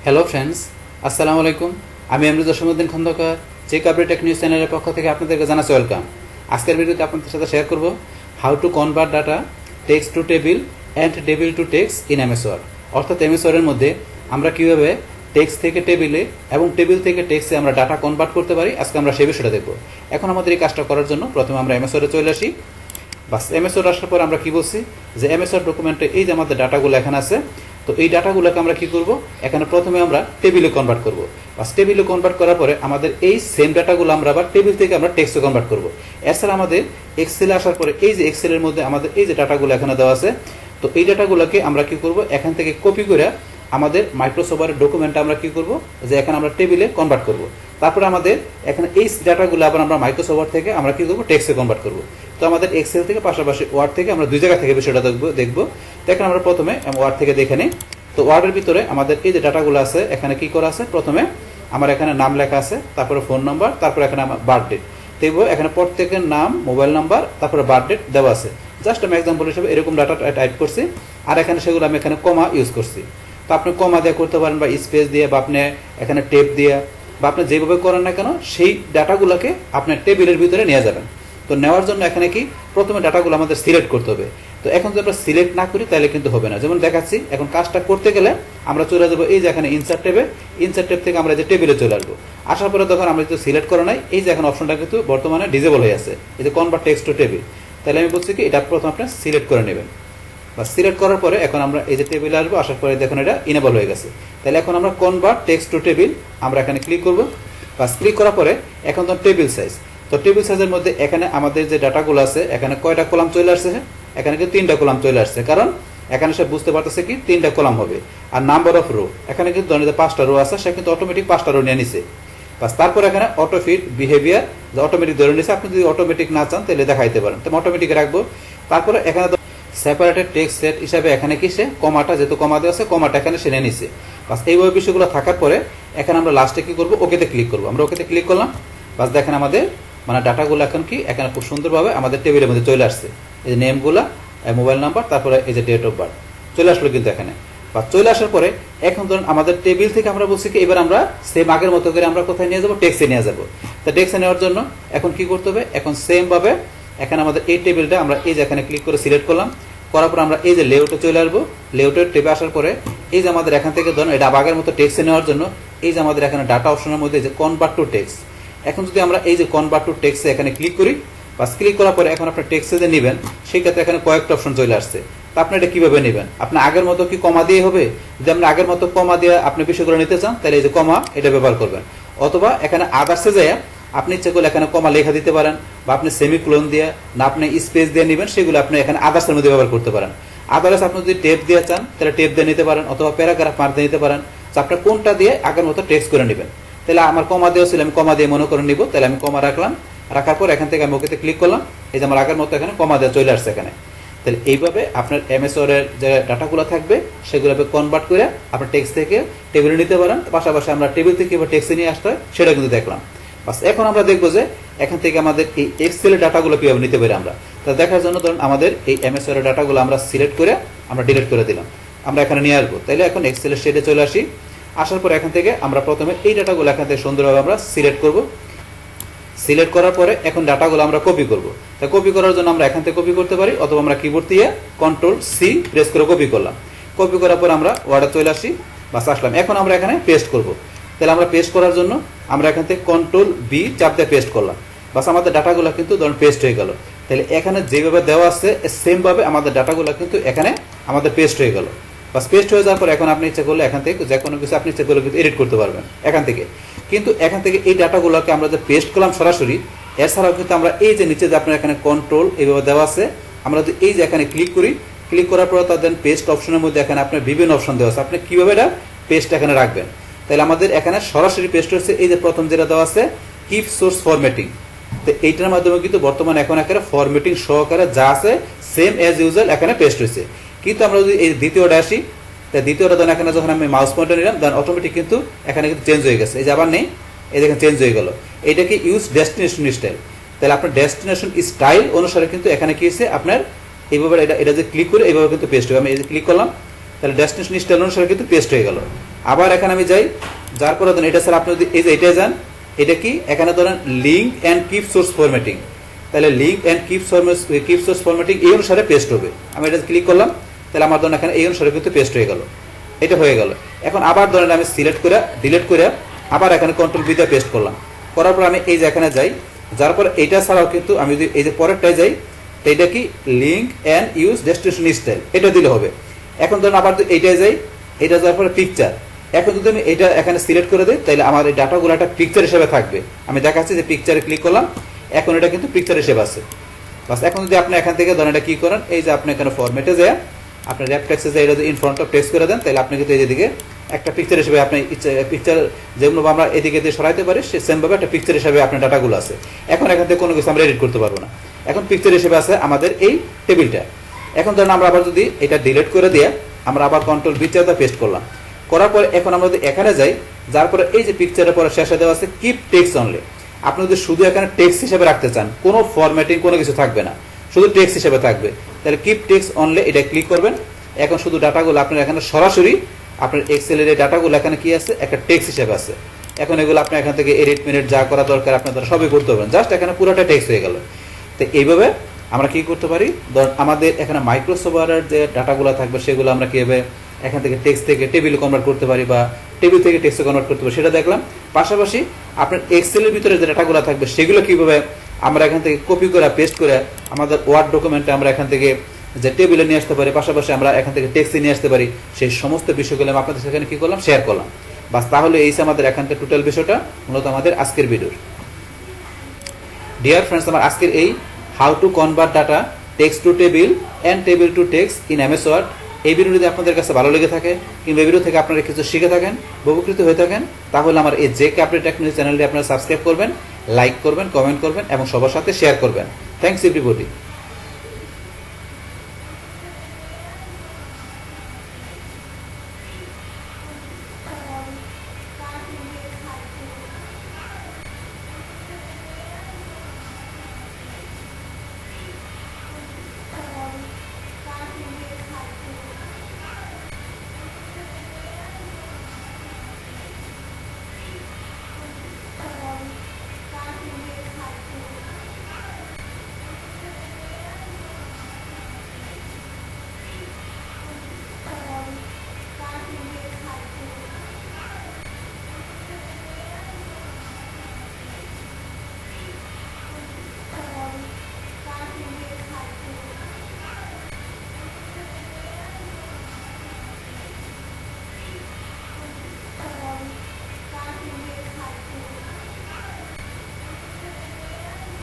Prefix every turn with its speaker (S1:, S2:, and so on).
S1: Hello friends, আসসালামু আলাইকুম। আমি Emruz Jasimuddin Khandakar check update tech news চ্যানেলের পক্ষ থেকে আপনাদেরকে জানাচ্ছি ওয়েলকাম। আজকের ভিডিওতে আপনাদের সাথে শেয়ার করব how to convert data text to table and table to text in MS Word. অর্থাৎ এমএস ওয়ার্ডের মধ্যে আমরা কীভাবে টেক্সট থেকে টেবিলে এবং টেবিল থেকে টেক্সটে আমরা ডাটা কনভার্ট করতে পারি, আজকে আমরা সেই বিষয়টা দেখব। এখন আমাদের এই কাজটা করার জন্য প্রথমে আমরা এমএস ওয়ার্ডে চলে আসি। বাস এমএস ওয়ার্ড আসার পর আমরা কী বলছি যে এমএস ওয়ার্ড ডকুমেন্টে এই যে আমাদের ডাটাগুলো এখানে আছে, তো এই ডাটাগুলোকে আমরা কি করব, এখানে প্রথমে আমরা টেবিলে কনভার্ট করব। বাস টেবিলে কনভার্ট করার পরে আমাদের এই সেম ডাটাগুলো আমরা আবার টেবিল থেকে আমরা টেক্সটে কনভার্ট করব। এছাড়া আমাদের এক্সেলে আসার পরে এই যে এক্সেলের মধ্যে আমাদের এই যে ডাটাগুলো এখানে দেওয়া আছে, তো এই ডাটাগুলোকে আমরা কি করব, এখান থেকে কপি করে আমাদের মাইক্রোসফট ওয়ার্ড ডকুমেন্টে আমরা কি করব যে এখানে আমরা টেবিলে কনভার্ট করব। তারপরে আমাদের এখানে এই ডাটাগুলো আবার আমরা মাইক্রোসফট ওয়ার্ড থেকে আমরা কি করব টেক্সটে কনভার্ট করব। তো আমাদের এক্সেল থেকে পাশাপাশি ওয়ার্ড থেকে আমরা দুই জায়গা থেকে বিষয়টা দেখব। তো এখানে আমরা প্রথমে ওয়ার্ড থেকে দেখে নিই। তো ওয়ার্ডের ভিতরে আমাদের এই যে ডাটাগুলো আছে এখানে কি করা আছে, প্রথমে আমার এখানে নাম লেখা আছে, তারপরে ফোন নাম্বার, তারপরে এখানে আমার বার্থ ডেট। দেখবো এখানে প্রত্যেকের নাম, মোবাইল নাম্বার, তারপরে বার্থ ডেট দেওয়া আছে। জাস্ট আমি এক্সাম্পল হিসেবে এরকম ডাটা টাইপ করছি, আর এখানে সেগুলো আমি এখানে কমা ইউজ করছি। তো আপনি কমা দিয়ে করতে পারেন, বা স্পেস দিয়ে, বা আপনি এখানে টেপ দিয়ে, বা আপনি যেভাবে করেন না কেন সেই ডাটাগুলোকে আপনার টেবিলের ভিতরে নিয়ে যাবেন। তো নেওয়ার জন্য এখানে কি প্রথমে ডাটাগুলো আমাদের সিলেক্ট করতে হবে। তো এখন যদি আমরা সিলেক্ট না করি তাহলে কিন্তু হবে না। যেমন দেখাচ্ছি, এখন কাজটা করতে গেলে আমরা চলে যাবো এই যে এখানে ইনসার্ট ট্যাবে, ইনসার্ট ট্যাব থেকে আমরা যে টেবিলে চলে আসবো। আসার পরে তখন আমরা যেহেতু সিলেক্ট করা নাই, এই যে এখন অপশনটা কিন্তু বর্তমানে ডিজেবল হয়ে আছে, এই যে কনভার্ট টেক্সট টু টেবিল। তাহলে আমি বলছি কি এটা প্রথমে আপনি সিলেক্ট করে নেবেন। বা সিলেক্ট করার পরে এখন আমরা এই যে টেবিলে আসবো, আসার পরে দেখুন এটা ইনেবল হয়ে গেছে। তাহলে এখন আমরা কনভার্ট টেক্সট টু টেবিল আমরা এখানে ক্লিক করব। বা ক্লিক করার পরে এখন তো টেবিল সাইজ, তো টেবিল সাইজের মধ্যে এখানে আমাদের যে ডাটাগুলো আছে এখানে কয়টা কলাম চলে আসছে, এখানে কিন্তু 3টা কলাম চলে আসছে, কারণ এখানে সে বুঝতে পারতেছে কি 3টা কলাম হবে। আর নাম্বার অফ রো এখানে কিন্তু ধরেন 5টা রো আছে, সে কিন্তু অটোমেটিক 5টা রো নিয়ে নিছে। বাস তারপর এখানে অটো ফিট বিহেভিয়ার যে অটোমেটিক ধরে নিছে, আপনি যদি অটোমেটিক না চান তাহলে দেখাইতে পারেন, তো অটোমেটিক রাখবো। তারপরে এখানে সেপারেটেড টেক্সট সেট হিসাবে এখানে কি সে কমাটা, যেহেতু কমা দেওয়া আছে কমাটা এখানে সে নিয়ে নিছে। বাস এইভাবে বিষয়গুলো থাকার পরে এখানে আমরা লাস্টে কি করবো, ওকেতে ক্লিক করবো। আমরা ওকেতে ক্লিক করলাম। বাস দেখেন আমাদের মানে ডাটাগুলো এখন কি এখানে খুব সুন্দরভাবে আমাদের টেবিলের মধ্যে চলে আসছে। এই যে নেমগুলা, মোবাইল নাম্বার, তারপরে এই যে ডেট অফ বার্থ চলে আসলো কিন্তু এখানে। বা চলে আসার পরে এখন ধরুন আমাদের টেবিল থেকে আমরা বলছি কি এবার আমরা সেম আগের মতো করে আমরা কোথায় নিয়ে যাবো, টেক্সটে নিয়ে যাবো। তো টেক্সটে নেওয়ার জন্য এখন কি করতে হবে, এখন সেম ভাবে এখানে আমাদের এই টেবিলটা আমরা এই যে এখানে ক্লিক করে সিলেক্ট করলাম। করার পর আমরা এই যে লেআউটে চলে আসবো। লেআউটের টেপে আসার পরে এই যে আমাদের এখান থেকে ধরুন এটা আগের মতো টেক্সটে নেওয়ার জন্য এই যে আমাদের এখানে ডাটা অপশনের মধ্যে যে কনভার্ট টু টেক্সট, এখন যদি আমরা এই যে কনভার্ট টু টেক্সটে এখানে ক্লিক করি, বাস ক্লিক করার পরে এখন আপনার টেক্সটে যে নেবেন সেই ক্ষেত্রে এখানে কয়েকটা অপশন চলে আসছে। তা আপনি এটা কিভাবে নেবেন, আপনি আগের মতো কি কমা দিয়ে হবে? যদি আপনি আগের মতো কমা দিয়ে আপনি বিষয়গুলো নিতে চান তাহলে এই যে কমা এটা ব্যবহার করবেন, অথবা এখানে আদার্সে যায় আপনি ইচ্ছে করলে এখানে কমা লেখা দিতে পারেন, বা আপনি সেমিকোলন দিয়ে না আপনি স্পেস দিয়ে নেবেন, সেগুলো আপনি এখানে আদার্সের মধ্যে ব্যবহার করতে পারেন। আদার্স আপনি যদি টেপ দিয়ে চান তাহলে টেপ দিয়ে নিতে পারেন, অথবা প্যারাগ্রাফ মার্ক দিয়ে নিতে পারেন। আপনি কোনটা দিয়ে আগের মতো টেক্সট করে নেবেন। তাহলে আমার কমা দেওয়া ছিল, আমি কমা দিয়ে মনে করে নিব, তাহলে আমি কমা রাখলাম। রাখার পর এখান থেকে আমি ওকেতে ক্লিক করলাম। এই যে আমার আগের মতো এখানে কমা দেওয়া চলে আসছে এখানে। তাহলে এইভাবে আপনার এমএস ওয়ার্ডের যে ডাটাগুলো থাকবে সেগুলোকে কনভার্ট করে আপনার টেক্সট থেকে টেবিলে নিতে পারেন। পাশাপাশি আমরা টেবিল থেকে এবার টেক্সটে নিয়ে আসতে হয় সেটা কিন্তু দেখলাম। বাস এখন আমরা দেখবো যে এখান থেকে আমাদের এই এক্সেলের ডাটাগুলো কীভাবে নিতে পারি আমরা। তা দেখার জন্য ধরুন আমাদের এই এমএস ওয়ার্ডের ডাটাগুলো আমরা সিলেক্ট করে আমরা ডিলিট করে দিলাম, আমরা এখানে নিয়ে আসবো। তাইলে এখন এক্সেলের শেডে চলে আসি। আসার পর এখান থেকে আমরা প্রথমে এই ডাটাগুলো এখান থেকে সুন্দরভাবে আমরা সিলেক্ট করব। সিলেক্ট করার পরে এখন ডাটাগুলো আমরা কপি করব। তা কপি করার জন্য আমরা এখান থেকে কপি করতে পারি, অথবা আমরা কিবোর্ড দিয়ে Ctrl+C প্রেস করে কপি করলাম। কপি করার পর আমরা ওয়ার্ডে চলে আসি। বাস আসলাম। এখন আমরা এখানে পেস্ট করব। তাহলে আমরা পেস্ট করার জন্য আমরা এখান থেকে Ctrl+V চাপ দিয়ে পেস্ট করলাম। বাস আমাদের ডাটাগুলো কিন্তু ধরুন পেস্ট হয়ে গেল। তাহলে এখানে যেভাবে দেওয়া আছে সেম ভাবে আমাদের ডাটাগুলো কিন্তু এখানে আমাদের পেস্ট হয়ে গেল। বাস পেস্ট হয়ে যাওয়ার পর এখন আপনি ইচ্ছে করলে এখান থেকে যে কোনো কিছু আপনি ইচ্ছে করলে কিন্তু এডিট করতে পারবেন এখান থেকে। কিন্তু এখান থেকে এই ডাটাগুলোকে আমরা যে পেস্ট করলাম সরাসরি, এছাড়াও কিন্তু আমরা এই যে নিচে যে আপনার এখানে কন্ট্রোল এইভাবে দেওয়া আছে, আমরা যদি এই যে এখানে ক্লিক করি, ক্লিক করার পর তাদের পেস্ট অপশনের মধ্যে এখানে আপনার বিভিন্ন অপশন দেওয়া আছে, আপনি কীভাবে এটা পেস্ট এখানে রাখবেন। তাহলে আমাদের এখানে সরাসরি পেস্ট হচ্ছে এই যে প্রথম যেটা দেওয়া আছে কিপ সোর্স ফরম্যাটিং। তো এইটার মাধ্যমে কিন্তু বর্তমানে এখন এখানে ফরম্যাটিং সহকারে যা আছে সেম অ্যাজ ইউজুয়াল এখানে পেস্ট হয়েছে। কিন্তু আমরা যদি এই দ্বিতীয়টা আসি, তাই দ্বিতীয়টা ধরেন এখানে যখন আমি মাউস পয়েন্টার নিলাম দেন অটোমেটিক কিন্তু এখানে কিন্তু চেঞ্জ হয়ে গেছে। এই যে আবার নেই, এই দেখেন চেঞ্জ হয়ে গেল। এইটাকে ইউজ ডেস্টিনেশন স্টাইল। তাহলে আপনার ডেস্টিনেশন স্টাইল অনুসারে কিন্তু এখানে কি হয়েছে আপনার এইভাবে এটা যে ক্লিক করে এইভাবে কিন্তু পেস্ট হবে। আমি এই যে ক্লিক করলাম, তাহলে ডেস্টিনেশন স্টাইল অনুসারে কিন্তু পেস্ট হয়ে গেল। আবার এখানে আমি যাই, যার পরে ধরেন এটা স্যার আপনি যদি এই যে এটাই যান, এটা কি এখানে ধরেন link and keep source formatting, তাহলে link and keep source formatting এই অনুসারে পেস্ট হবে। আমি এটা ক্লিক করলাম, তাহলে আমার ধরেন এখানে এই অনুসারে কিন্তু পেস্ট হয়ে গেল, এটা হয়ে গেল। এখন আবার ধরেন আমি সিলেক্ট করে ডিলিট করে আবার এখানে কন্ট্রোল বি দিয়ে পেস্ট করলাম, করার পর আমি এই যে এখানে যাই, যার পর এইটা ছাড়াও কিন্তু আমি যদি এই যে পরেরটায় যাই, তো এটা কি link and use destination style, এটা দিলে হবে। এখন ধরুন আবার যদি এইটায় যাই, এটা যাওয়ার পরে পিকচার, এখন যদি আমি এটা এখানে সিলেক্ট করে দিই, তাহলে আমার এই ডাটাগুলো একটা পিকচার হিসেবে থাকবে। আমি দেখাচ্ছি যে পিকচারে ক্লিক করলাম, এখন এটা কিন্তু পিকচার হিসেবে আছে। বাস এখন যদি আপনি এখান থেকে ধরেন এটা কি করেন, এই যে আপনি এখানে ফরম্যাটে যায় আপনি র্যাপ টেক্সটে যায় এটা যদি ইন ফ্রন্ট অফ টেক্সট করে দেন, তাহলে আপনি কিন্তু এই দিকে একটা পিকচার হিসেবে আপনি পিকচার যেগুলো আমরা এদিকে দিয়ে সরাইতে পারি, সে সেমভাবে একটা পিকচার হিসেবে আপনার ডাটাগুলো আছে। এখন এখান থেকে কোনো কিছু আমরা এডিট করতে পারবো না, এখন পিকচার হিসেবে আছে আমাদের এই টেবিলটা। এখন ধরেন আমরা আবার যদি এটা ডিলিট করে দিয়ে আমরা আবার কন্ট্রোল বি দিয়ে পেস্ট করলাম, করার পরে এখন আমরা যদি এখানে যাই, যার পরে এই যে পিকচারের পরে শেষে দেওয়া আছে কিপ টেক্সট অনলি, আপনি যদি শুধু এখানে টেক্সট হিসেবে রাখতে চান, কোনো ফরম্যাটিং কোনো কিছু থাকবে না, শুধু টেক্সট হিসেবে থাকবে, তাহলে কিপ টেক্সট অনলি এটা ক্লিক করবেন। এখন শুধু ডাটাগুলো আপনার এখানে সরাসরি আপনার এক্সেলের এই ডাটাগুলো এখানে কি আছে, একটা টেক্সট হিসেবে আছে। এখন এগুলো আপনি এখান থেকে এডিট মিনিট যা করা দরকার আপনার সবই করতে পারবেন, জাস্ট এখানে পুরোটা টেক্সট হয়ে গেল। তো এইভাবে আমরা কি করতে পারি, ধরুন আমাদের এখানে মাইক্রোসফটের যে ডাটাগুলো থাকবে সেগুলো আমরা কিভাবে এখান থেকে টেক্সট থেকে টেবিলে কনভার্ট করতে পারি বা টেবিল থেকে টেক্সটে কনভার্ট করতে পারি সেটা দেখলাম। পাশাপাশি আপনার এক্সেলের ভিতরে যে ডাটাগুলো থাকবে সেগুলো কিভাবে আমরা এখান থেকে কপি করে পেস্ট করে আমাদের ওয়ার্ড ডকুমেন্টে আমরা এখান থেকে যে টেবিলে নিয়ে আসতে পারি, পাশাপাশি আমরা এখান থেকে টেক্সটে নিয়ে আসতে পারি, সেই সমস্ত বিষয়গুলো আমি আপনাদের সেখানে কি করলাম, শেয়ার করলাম। বাস তাহলে এই আমাদের এখানকার টোটাল বিষয়টা মূলত আমাদের আজকের ভিডিওর। ডিয়ার ফ্রেন্ডস, আমার আজকের এই how to convert data text to table and table to text in MS Word, এই ভিডিও যদি আপনাদের কাছে ভালো লেগে থাকে কিংবা এই ভিডিও থেকে আপনারা কিছু শিখে থাকেন, উপকৃত হয়ে থাকেন, তাহলে আমার এই যে আপডেট টেকনোলজি চ্যানেলটি আপনারা সাবস্ক্রাইব করবেন, লাইক করবেন, কমেন্ট করবেন এবং সবার সাথে শেয়ার করবেন। Thanks everybody.